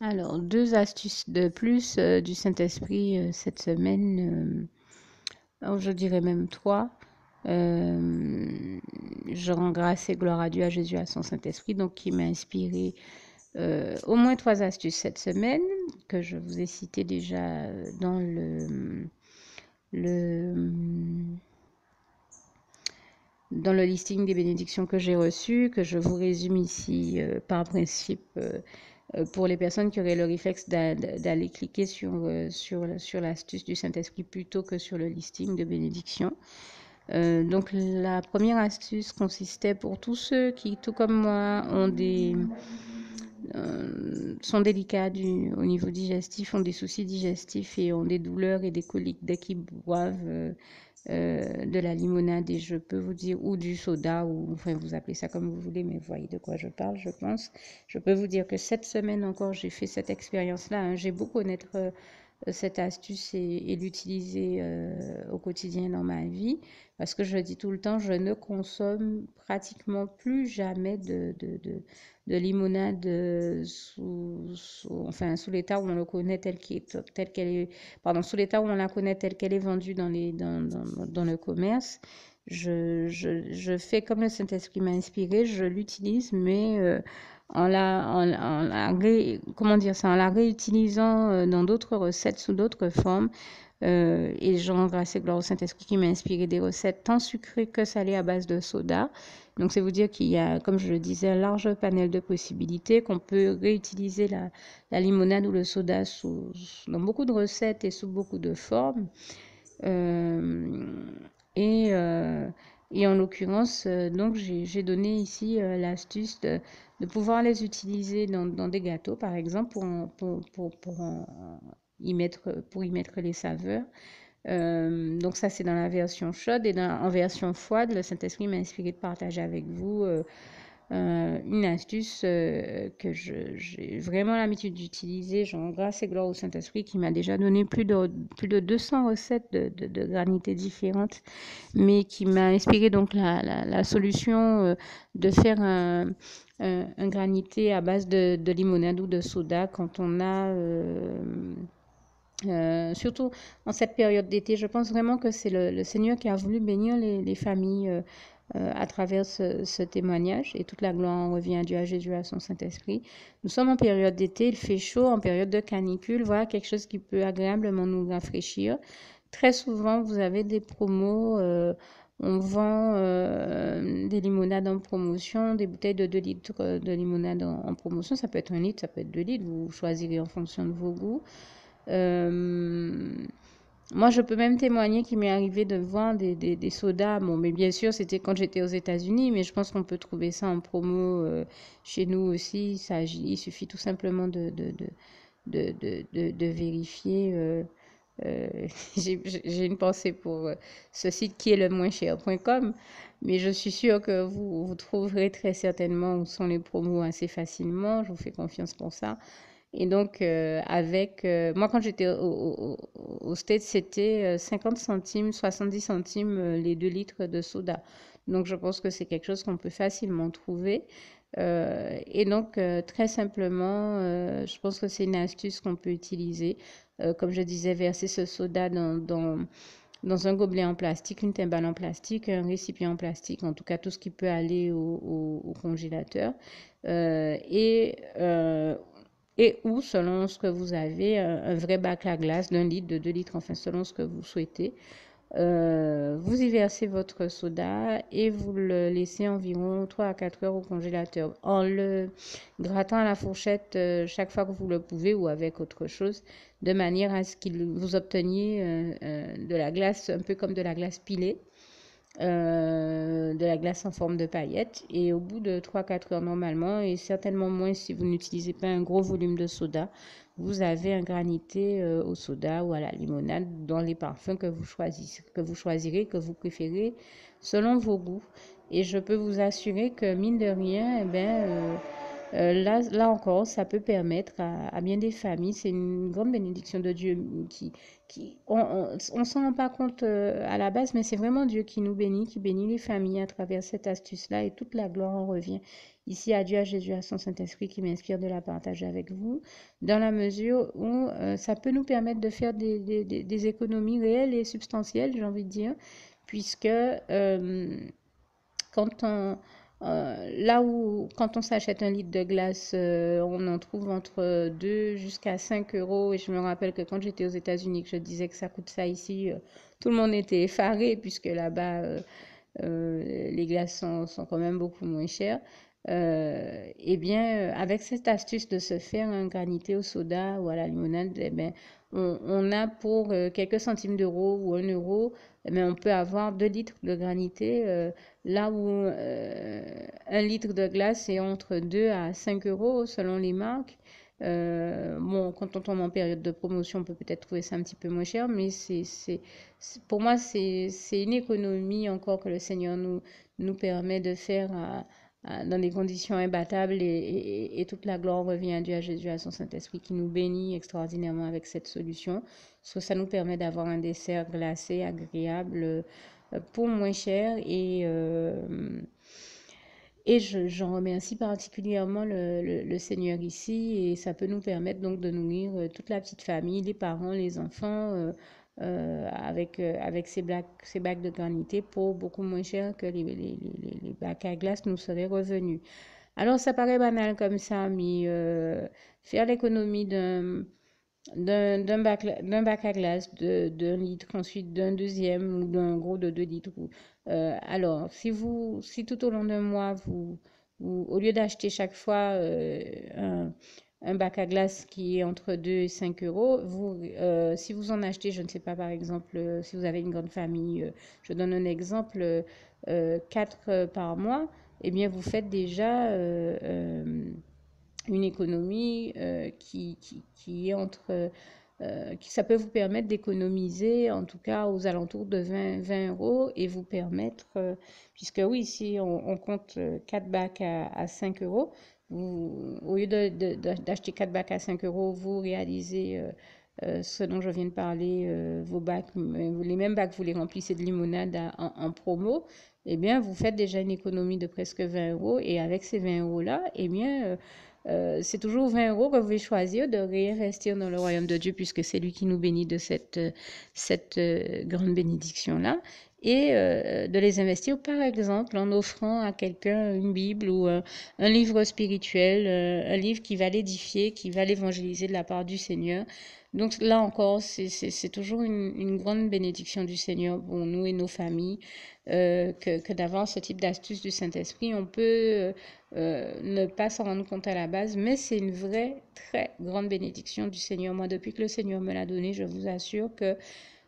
Alors, deux astuces de plus du Saint-Esprit cette semaine. Je dirais même trois. Je rends grâce et gloire à Dieu, à Jésus, à son Saint-Esprit, donc qui m'a inspiré au moins trois astuces cette semaine que je vous ai citées déjà dans le, dans le listing des bénédictions que j'ai reçues, que je vous résume ici par principe pour les personnes qui auraient le réflexe d'aller cliquer sur l'astuce du Saint-Esprit plutôt que sur le listing de bénédictions. Donc la première astuce consistait pour tous ceux qui, tout comme moi, sont délicats au niveau digestif, ont des soucis digestifs et ont des douleurs et des coliques dès qu'ils boivent de la limonade et je peux vous dire, ou du soda, ou enfin vous appelez ça comme vous voulez, mais vous voyez de quoi je parle, je pense. Je peux vous dire que cette semaine encore, j'ai fait cette expérience-là, hein. J'ai beau connaître cette astuce et l'utiliser au quotidien dans ma vie, parce que je dis tout le temps, je ne consomme pratiquement plus jamais de limonade enfin, sous l'état où on le connaît tel qu'elle est, pardon, sous l'état où on la connaît telle qu'elle est vendue dans le commerce. Je fais comme le Saint-Esprit m'a inspiré, je l'utilise, mais comment dire ça, en la réutilisant dans d'autres recettes, sous d'autres formes. Et je rends grâce et gloire au Saint-Esprit qui m'a inspiré des recettes tant sucrées que salées à base de soda. Donc, c'est vous dire qu'il y a, comme je le disais, un large panel de possibilités, qu'on peut réutiliser la limonade ou le soda dans beaucoup de recettes et sous beaucoup de formes. Euh, et, euh, et en l'occurrence, donc j'ai donné ici l'astuce de pouvoir les utiliser dans des gâteaux, par exemple, pour y mettre les saveurs. Donc ça, c'est dans la version chaude et en version froide, le Saint-Esprit m'a inspiré de partager avec vous une astuce que j'ai vraiment l'habitude d'utiliser. J'en grâce et gloire au Saint-Esprit qui m'a déjà donné plus de 200 recettes de granités différentes, mais qui m'a inspiré donc la solution de faire un granité à base de limonade ou de soda quand on a... surtout en cette période d'été, je pense vraiment que c'est le Seigneur qui a voulu bénir les familles à travers ce témoignage et toute la gloire en revient à Dieu, à Jésus, à son Saint-Esprit. Nous sommes en période d'été, il fait chaud, en période de canicule, voilà quelque chose qui peut agréablement nous rafraîchir. Très souvent, vous avez des promos, on vend des limonades en promotion, des bouteilles de 2 litres de limonade en promotion, ça peut être 1 litre, ça peut être 2 litres, vous choisirez en fonction de vos goûts. Euh, Moi, je peux même témoigner qu'il m'est arrivé de voir des sodas. Bon, mais bien sûr, c'était quand j'étais aux États-Unis, mais je pense qu'on peut trouver ça en promo chez nous aussi. Il suffit tout simplement de vérifier. J'ai une pensée pour ce site qui est le moins cher.com, mais je suis sûre que vous trouverez très certainement où sont les promos assez facilement. Je vous fais confiance pour ça. Et donc, moi, quand j'étais au States, c'était 50 centimes, 70 centimes les 2 litres de soda. Donc, je pense que c'est quelque chose qu'on peut facilement trouver. Et donc, très simplement, je pense que c'est une astuce qu'on peut utiliser. Comme je disais, verser ce soda dans un gobelet en plastique, une timbale en plastique, un récipient en plastique, en tout cas tout ce qui peut aller au congélateur. Euh, et, euh, et ou, selon ce que vous avez, un vrai bac à glace d'1 litre, de 2 litres, enfin selon ce que vous souhaitez. Vous y versez votre soda et vous le laissez environ 3 à 4 heures au congélateur en le grattant à la fourchette chaque fois que vous le pouvez ou avec autre chose, de manière à ce que vous obteniez de la glace, un peu comme de la glace pilée, de la glace en forme de paillettes. Et au bout de 3 4 heures normalement, et certainement moins si vous n'utilisez pas un gros volume de soda, vous avez un granité au soda ou à la limonade dans les parfums que vous choisirez, que vous préférez selon vos goûts. Et je peux vous assurer que mine de rien, Là encore, ça peut permettre à bien des familles, c'est une grande bénédiction de Dieu on s'en rend pas compte à la base, mais c'est vraiment Dieu qui nous bénit, qui bénit les familles à travers cette astuce-là et toute la gloire en revient. Ici, à Dieu, à Jésus, à son Saint-Esprit qui m'inspire de la partager avec vous, dans la mesure où ça peut nous permettre de faire des économies réelles et substantielles, j'ai envie de dire, puisque quand on, là où, quand on s'achète un litre de glace, on en trouve entre 2 jusqu'à 5 euros. Et je me rappelle que quand j'étais aux États-Unis, que je disais que ça coûte ça ici, tout le monde était effaré, puisque là-bas, les glaces sont quand même beaucoup moins chères. Eh bien, avec cette astuce de se faire un granité au soda ou à la limonade, eh bien, on a pour quelques centimes d'euros ou 1 euro, eh bien, on peut avoir 2 litres de granité, là où 1 litre de glace est entre 2 à 5 euros selon les marques. Bon, quand on tombe en période de promotion, on peut peut-être trouver ça un petit peu moins cher, mais pour moi, c'est une économie encore que le Seigneur nous permet de faire dans des conditions imbattables et toute la gloire revient à Dieu, à Jésus, à son Saint-Esprit qui nous bénit extraordinairement avec cette solution. Parce que ça nous permet d'avoir un dessert glacé, agréable, pour moins cher et j'en remercie particulièrement le Seigneur ici et ça peut nous permettre donc de nourrir toute la petite famille, les parents, les enfants, avec ces bacs de granité pour beaucoup moins cher que les bacs à glace nous seraient revenus. Alors ça paraît banal comme ça, mais faire l'économie d'un bac à glace d'un litre, ensuite d'un deuxième ou d'un gros de 2 litres. Alors, si tout au long d'un mois, au lieu d'acheter chaque fois un bac à glace qui est entre 2 et 5 euros, si vous en achetez, je ne sais pas, par exemple, si vous avez une grande famille, je donne un exemple, 4 par mois, eh bien, vous faites déjà une économie qui est ça peut vous permettre d'économiser en tout cas aux alentours de 20 euros et vous permettre, puisque oui, si on compte 4 bacs à 5 euros, au lieu d'acheter 4 bacs à 5 euros, vous réalisez ce dont je viens de parler, vos bacs, les mêmes bacs, vous les remplissez de limonade en promo, eh bien, vous faites déjà une économie de presque 20 euros et avec ces 20 euros-là, eh bien, c'est toujours 20 euros que vous pouvez choisir de réinvestir dans le royaume de Dieu puisque c'est lui qui nous bénit de cette grande bénédiction-là et de les investir par exemple en offrant à quelqu'un une Bible ou un livre spirituel, un livre qui va l'édifier, qui va l'évangéliser de la part du Seigneur. Donc là encore, c'est toujours une grande bénédiction du Seigneur pour nous et nos familles que d'avoir ce type d'astuce du Saint-Esprit. On peut ne pas s'en rendre compte à la base, mais c'est une vraie, très grande bénédiction du Seigneur. Moi, depuis que le Seigneur me l'a donné, je vous assure que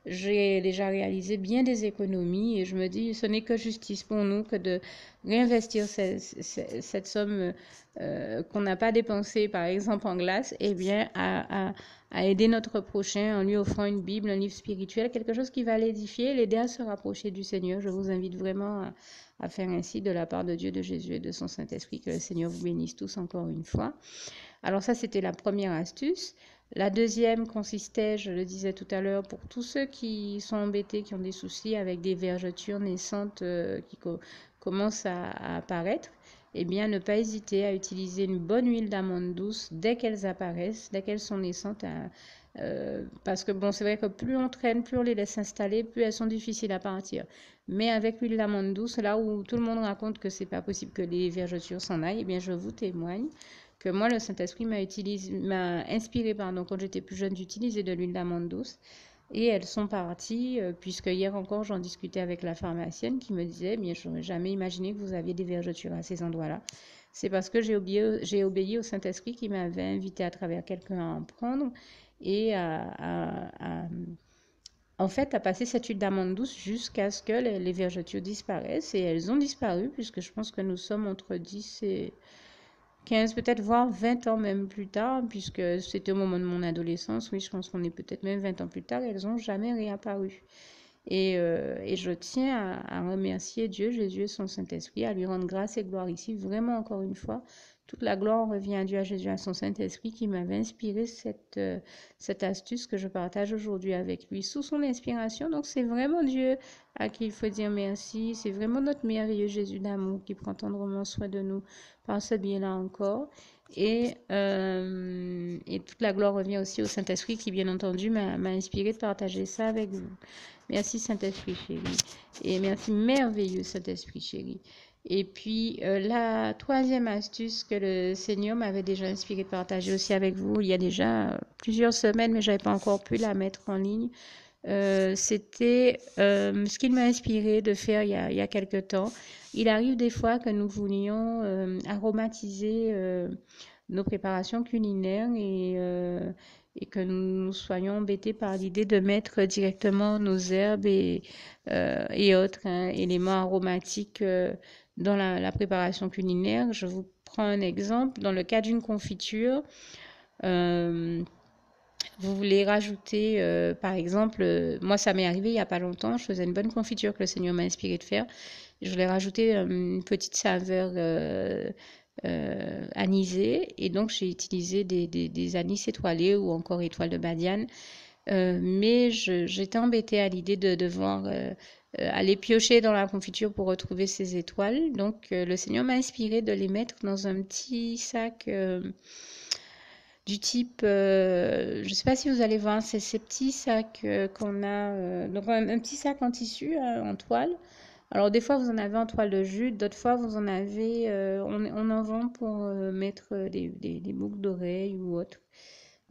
j'ai déjà réalisé bien des économies et je me dis, ce n'est que justice pour nous que de réinvestir cette somme qu'on n'a pas dépensée, par exemple en glace, eh bien, à aider notre prochain en lui offrant une Bible, un livre spirituel, quelque chose qui va l'édifier, l'aider à se rapprocher du Seigneur. Je vous invite vraiment à faire ainsi de la part de Dieu, de Jésus et de son Saint-Esprit. Que le Seigneur vous bénisse tous encore une fois. Alors ça, c'était la première astuce. La deuxième consistait, je le disais tout à l'heure, pour tous ceux qui sont embêtés, qui ont des soucis avec des vergetures naissantes commencent à apparaître, eh bien, ne pas hésiter à utiliser une bonne huile d'amande douce dès qu'elles apparaissent, dès qu'elles sont naissantes. Parce que bon, c'est vrai que plus on traîne, plus on les laisse s'installer, plus elles sont difficiles à partir. Mais avec l'huile d'amande douce, là où tout le monde raconte que c'est pas possible que les vergetures s'en aillent, eh bien, je vous témoigne que moi, le Saint-Esprit m'a inspiré, pardon, quand j'étais plus jeune, d'utiliser de l'huile d'amande douce. Et elles sont parties, puisque hier encore, j'en discutais avec la pharmacienne qui me disait, bien, je n'aurais jamais imaginé que vous aviez des vergetures à ces endroits-là. C'est parce que j'ai obéi au Saint-Esprit qui m'avait invité à travers quelqu'un à en prendre et en fait, à passer cette huile d'amande douce jusqu'à ce que les vergetures disparaissent. Et elles ont disparu, puisque je pense que nous sommes entre 10 et 15, peut-être voire 20 ans même plus tard, puisque c'était au moment de mon adolescence. Oui, je pense qu'on est peut-être même 20 ans plus tard, elles n'ont jamais réapparu. Et je tiens à remercier Dieu, Jésus et son Saint-Esprit, à lui rendre grâce et gloire ici, vraiment encore une fois, Toute la gloire revient à Dieu, à Jésus, à son Saint-Esprit qui m'avait inspiré cette astuce que je partage aujourd'hui avec lui sous son inspiration. Donc c'est vraiment Dieu à qui il faut dire merci. C'est vraiment notre merveilleux Jésus d'amour qui prend tendrement soin de nous par ce bien-là encore. Et toute la gloire revient aussi au Saint-Esprit qui, bien entendu, m'a inspiré de partager ça avec vous. Merci Saint-Esprit chéri. Et merci merveilleux Saint-Esprit chéri. Et puis, la troisième astuce que le Seigneur m'avait déjà inspiré de partager aussi avec vous, il y a déjà plusieurs semaines, mais je n'avais pas encore pu la mettre en ligne. C'était ce qu'il m'a inspiré de faire il y a quelque temps. Il arrive des fois que nous voulions aromatiser nos préparations culinaires et que nous soyons embêtés par l'idée de mettre directement nos herbes et autres éléments aromatiques dans la préparation culinaire. Je vous prends un exemple. Dans le cas d'une confiture, vous voulez rajouter, par exemple, moi ça m'est arrivé il n'y a pas longtemps, je faisais une bonne confiture que le Seigneur m'a inspiré de faire. Je voulais rajouter une petite saveur anisée et donc j'ai utilisé des anis étoilés ou encore étoiles de badiane. Mais j'étais embêtée à l'idée de devoir aller piocher dans la confiture pour retrouver ces étoiles. Donc le Seigneur m'a inspiré de les mettre dans un petit sac du type, je ne sais pas si vous allez voir, c'est ces petits sacs qu'on a, donc un petit sac en tissu, en toile. Alors des fois vous en avez en toile de jute, d'autres fois vous en avez, on en vend pour mettre des boucles d'oreilles ou autre.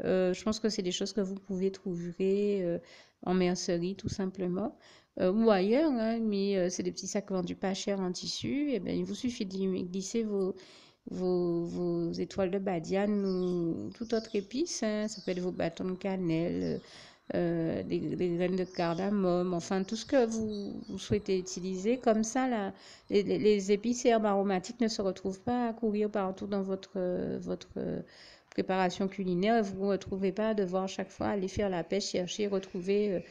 Je pense que c'est des choses que vous pouvez trouver en mercerie tout simplement. Ou ailleurs, hein, mais c'est des petits sacs vendus pas cher en tissu. Et bien, il vous suffit d'y glisser vos étoiles de badiane ou toute autre épice, hein. Ça peut être vos bâtons de cannelle, des graines de cardamome, enfin tout ce que vous souhaitez utiliser. Comme ça, là, les épices et herbes aromatiques ne se retrouvent pas à courir partout dans votre préparation culinaire. Vous ne retrouvez pas à devoir à chaque fois aller faire la pêche, chercher, retrouver.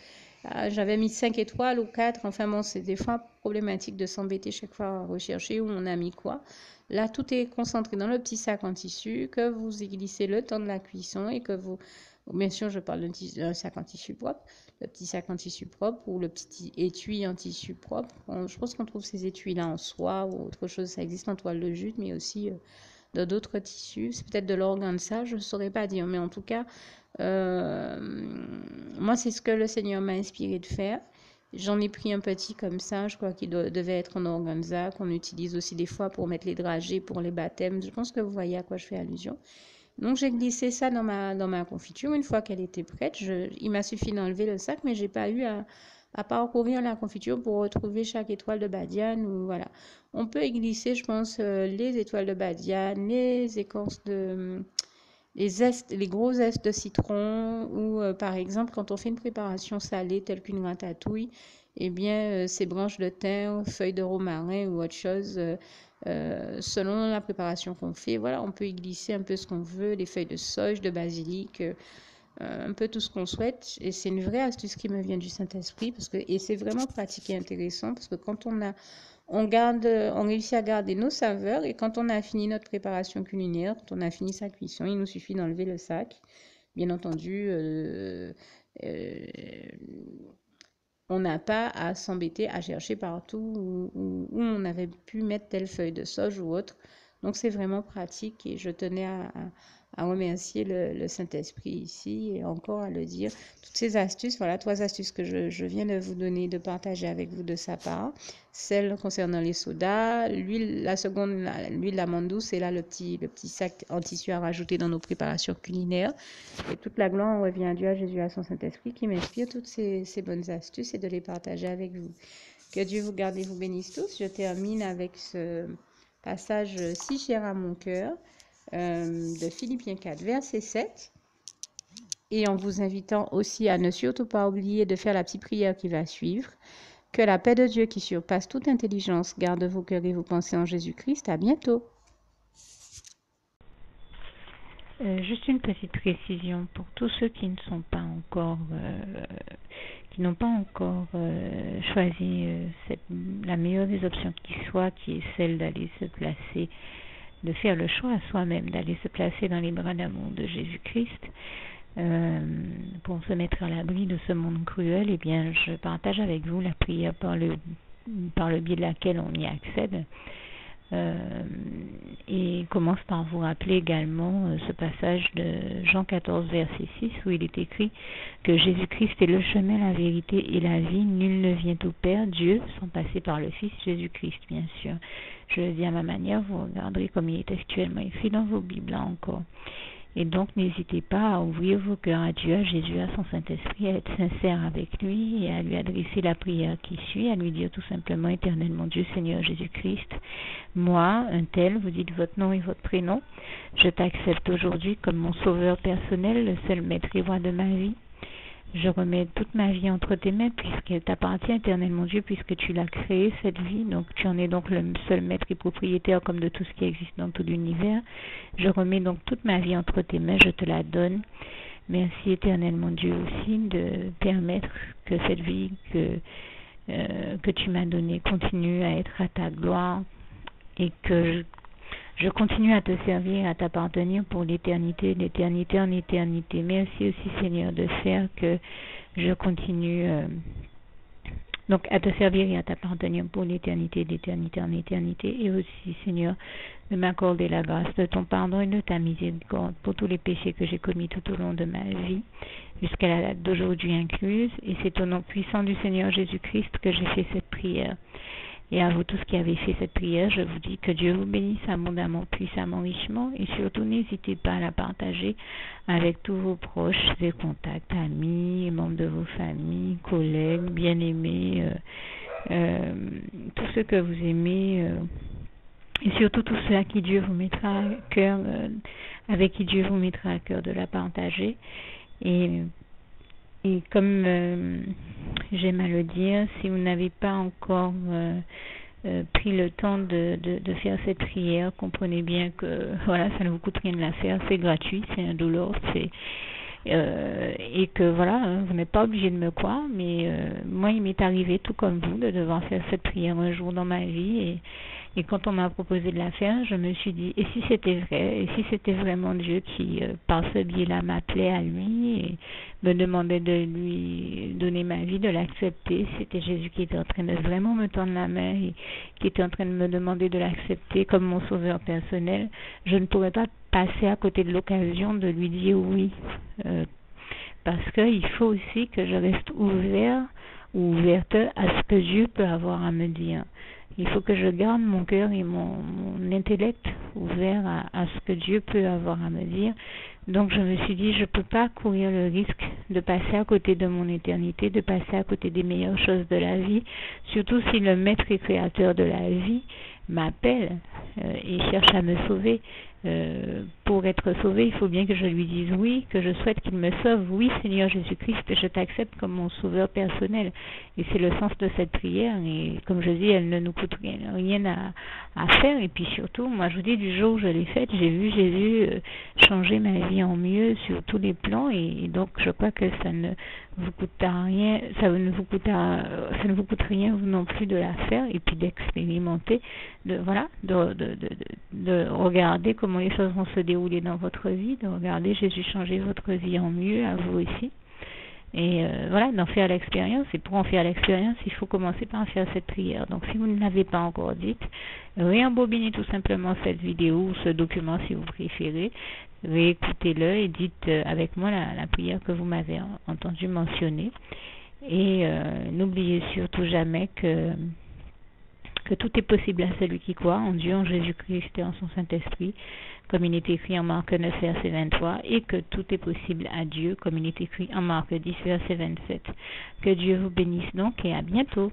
J'avais mis 5 étoiles ou 4. Enfin bon, c'est des fois problématique de s'embêter chaque fois à rechercher où on a mis quoi. Là, tout est concentré dans le petit sac en tissu que vous y glissez le temps de la cuisson et que vous... Bien sûr, je parle d'un sac en tissu propre, le petit sac en tissu propre ou le petit étui en tissu propre. Je pense qu'on trouve ces étuis-là en soie ou autre chose. Ça existe en toile de jute, mais aussi dans d'autres tissus. C'est peut-être de l'organza, je ne saurais pas dire. Mais en tout cas, moi, c'est ce que le Seigneur m'a inspiré de faire. J'en ai pris un petit comme ça, je crois qu'il devait être en organza, qu'on utilise aussi des fois pour mettre les dragées, pour les baptêmes. Je pense que vous voyez à quoi je fais allusion. Donc, j'ai glissé ça dans ma confiture. Une fois qu'elle était prête, il m'a suffi d'enlever le sac, mais j'ai pas eu à parcourir la confiture pour retrouver chaque étoile de badiane. Ou, voilà. On peut y glisser, je pense, les étoiles de badiane, les écorces de... les gros zestes de citron ou par exemple quand on fait une préparation salée telle qu'une ratatouille, eh bien ces branches de thym, feuilles de romarin ou autre chose, selon la préparation qu'on fait, voilà, on peut y glisser un peu ce qu'on veut, des feuilles de sauge, de basilic, un peu tout ce qu'on souhaite. Et c'est une vraie astuce qui me vient du Saint-Esprit et c'est vraiment pratique et intéressant parce que quand on réussit à garder nos saveurs et quand on a fini notre préparation culinaire, quand on a fini sa cuisson, il nous suffit d'enlever le sac. Bien entendu, on n'a pas à s'embêter à chercher partout où on avait pu mettre telle feuille de sauge ou autre. Donc c'est vraiment pratique et je tenais à remercier le Saint-Esprit ici et encore à le dire. Toutes ces astuces, voilà, 3 astuces que je viens de vous donner, de partager avec vous de sa part. Celle concernant les sodas, l'huile, la seconde, l'huile d'amande douce, et là le petit sac en tissu à rajouter dans nos préparations culinaires. Et toute la gloire revient à Dieu, à Jésus, à son Saint-Esprit qui m'inspire toutes ces bonnes astuces et de les partager avec vous. Que Dieu vous garde et vous bénisse tous. Je termine avec ce passage si cher à mon cœur de Philippiens 4, verset 7. Et en vous invitant aussi à ne surtout pas oublier de faire la petite prière qui va suivre. Que la paix de Dieu qui surpasse toute intelligence garde vos cœurs et vos pensées en Jésus-Christ. À bientôt. Juste une petite précision pour tous ceux qui ne sont pas encore, qui n'ont pas encore choisi la meilleure des options qui soit, qui est celle d'aller se placer de faire le choix à soi-même, d'aller se placer dans les bras d'amour de Jésus-Christ, pour se mettre à l'abri de ce monde cruel. Eh bien, je partage avec vous la prière par le biais de laquelle on y accède. Et commence par vous rappeler également ce passage de Jean 14, verset 6, où il est écrit que Jésus-Christ est le chemin, la vérité et la vie. Nul ne vient au Père, Dieu, sans passer par le Fils Jésus-Christ, bien sûr. Je le dis à ma manière, vous regarderez comme il est actuellement écrit dans vos Bibles là encore. Et donc, n'hésitez pas à ouvrir vos cœurs à Dieu, à Jésus, à son Saint-Esprit, à être sincère avec lui et à lui adresser la prière qui suit, à lui dire tout simplement, Éternel mon Dieu, Seigneur Jésus-Christ, moi, un tel, vous dites votre nom et votre prénom, je t'accepte aujourd'hui comme mon sauveur personnel, le seul maître et roi de ma vie. Je remets toute ma vie entre tes mains puisqu'elle t'appartient, Éternel mon Dieu, puisque tu l'as créée, cette vie. Donc tu en es donc le seul maître et propriétaire comme de tout ce qui existe dans tout l'univers. Je remets donc toute ma vie entre tes mains, je te la donne. Merci, Éternel mon Dieu, aussi de permettre que cette vie que tu m'as donnée continue à être à ta gloire et que je continue à te servir, à t'appartenir pour l'éternité, d'éternité en éternité. Merci aussi, Seigneur, de faire que je continue donc à te servir et à t'appartenir pour l'éternité, d'éternité en éternité. Et aussi, Seigneur, de m'accorder la grâce de ton pardon et de ta miséricorde pour tous les péchés que j'ai commis tout au long de ma vie, jusqu'à la date d'aujourd'hui incluse. Et c'est au nom puissant du Seigneur Jésus-Christ que j'ai fait cette prière. Et à vous tous qui avez fait cette prière, je vous dis que Dieu vous bénisse abondamment, puissamment, richement, et surtout n'hésitez pas à la partager avec tous vos proches et contacts, amis, membres de vos familles, collègues, bien-aimés, tous ceux que vous aimez, et surtout tous ceux à qui Dieu vous mettra à cœur, avec qui Dieu vous mettra à cœur de la partager. Et comme j'aime à le dire, si vous n'avez pas encore pris le temps de faire cette prière, comprenez bien que voilà, ça ne vous coûte rien de la faire, c'est gratuit, c'est indolore, et que voilà, vous n'êtes pas obligé de me croire, mais moi il m'est arrivé tout comme vous de devoir faire cette prière un jour dans ma vie, et quand on m'a proposé de la faire, je me suis dit, et si c'était vrai, et si c'était vraiment Dieu qui, par ce biais-là, m'appelait à lui et me demandait de lui donner ma vie, de l'accepter, c'était Jésus qui était en train de vraiment me tendre la main et qui était en train de me demander de l'accepter comme mon sauveur personnel, je ne pourrais pas passer à côté de l'occasion de lui dire oui, parce qu'il faut aussi que je reste ouvert ou ouverte à ce que Dieu peut avoir à me dire. Il faut que je garde mon cœur et mon intellect ouverts à ce que Dieu peut avoir à me dire. Donc je me suis dit, je ne peux pas courir le risque de passer à côté de mon éternité, de passer à côté des meilleures choses de la vie, surtout si le maître et créateur de la vie m'appelle et cherche à me sauver. Pour être sauvé, il faut bien que je lui dise oui, que je souhaite qu'il me sauve. Oui, Seigneur Jésus-Christ, je t'accepte comme mon sauveur personnel. Et c'est le sens de cette prière. Et comme je dis, elle ne nous coûte rien à faire. Et puis surtout, moi je vous dis, du jour où je l'ai faite, j'ai vu Jésus changer ma vie en mieux sur tous les plans. Et donc je crois que ça ne vous coûtera rien, ça ne vous coûte rien vous non plus de la faire et puis d'expérimenter, de regarder comment les choses vont se dérouler dans votre vie, de regarder Jésus changer votre vie en mieux, à vous aussi. Et d'en faire l'expérience. Et pour en faire l'expérience, il faut commencer par faire cette prière. Donc si vous ne l'avez pas encore dite, réembobinez tout simplement cette vidéo ou ce document si vous préférez, réécoutez-le et dites avec moi la prière que vous m'avez entendu mentionner. Et n'oubliez surtout jamais que tout est possible à celui qui croit en Dieu, en Jésus-Christ et en son Saint-Esprit, comme il est écrit en Marc 9, verset 23, et que tout est possible à Dieu, comme il est écrit en Marc 10, verset 27. Que Dieu vous bénisse donc et à bientôt.